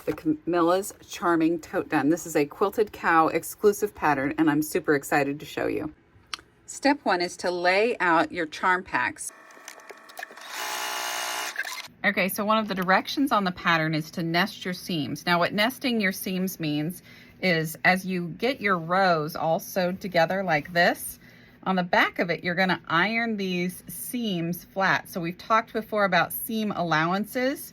The Camilas Charming Tote Done. This is a quilted cow exclusive pattern, and I'm super excited to show you. Step one is to lay out your charm packs. Okay, so one of the directions on the pattern is to nest your seams. Now what nesting your seams means is as you get your rows all sewed together like this, on the back of it, you're gonna iron these seams flat. So we've talked before about seam allowances.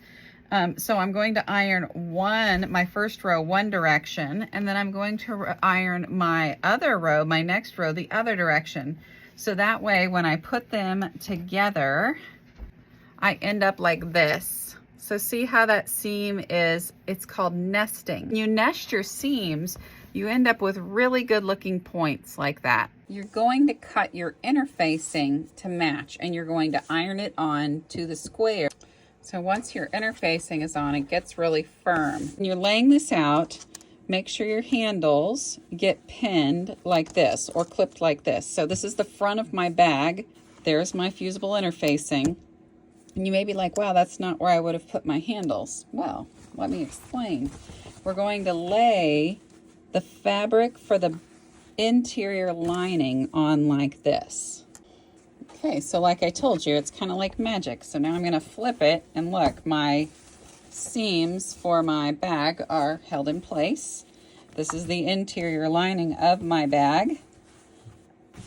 So I'm going to iron my first row one direction, and then I'm going to iron my other row, my next row, the other direction. So that way, when I put them together, I end up like this. So see how that seam is, it's called nesting. When you nest your seams, you end up with really good looking points like that. You're going to cut your interfacing to match, and you're going to iron it on to the square. So once your interfacing is on, it gets really firm. When you're laying this out, make sure your handles get pinned like this or clipped like this. So this is the front of my bag. There's my fusible interfacing. And you may be like, wow, that's not where I would have put my handles. Well, let me explain. We're going to lay the fabric for the interior lining on like this. Okay, so like I told you, it's kind of like magic. So now I'm going to flip it, and look, my seams for my bag are held in place. This is the interior lining of my bag.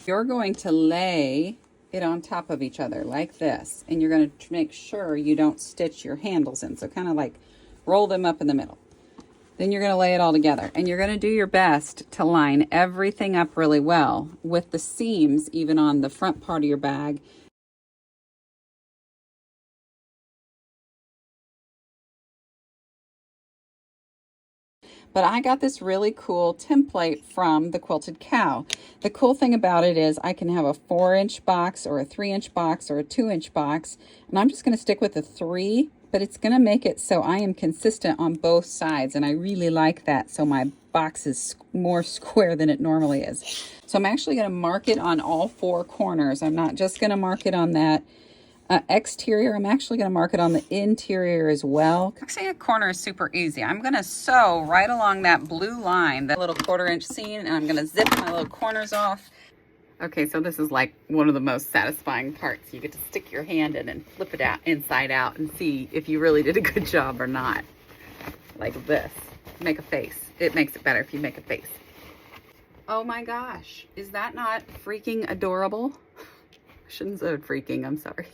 You're going to lay it on top of each other like this, and you're going to make sure you don't stitch your handles in. So kind of like roll them up in the middle. Then you're going to lay it all together, and you're going to do your best to line everything up really well with the seams even on the front part of your bag. But I got this really cool template from the Quilted Cow. The cool thing about it is I can have a 4-inch box or a 3-inch box or a 2-inch box, and I'm just going to stick with the 3, but it's going to make it so I am consistent on both sides, and I really like that, so my box is more square than it normally is. So I'm actually going to mark it on all 4 corners. I'm not just going to mark it on that exterior. I'm actually going to mark it on the interior as well. Fixing a corner is super easy. I'm going to sew right along that blue line, that little 1/4-inch seam, and I'm going to zip my little corners off. Okay, so this is like one of the most satisfying parts. You get to stick your hand in and flip it out inside out and see if you really did a good job or not. Like this. Make a face. It makes it better if you make a face. Oh my gosh, is that not freaking adorable? I shouldn't have said freaking, I'm sorry.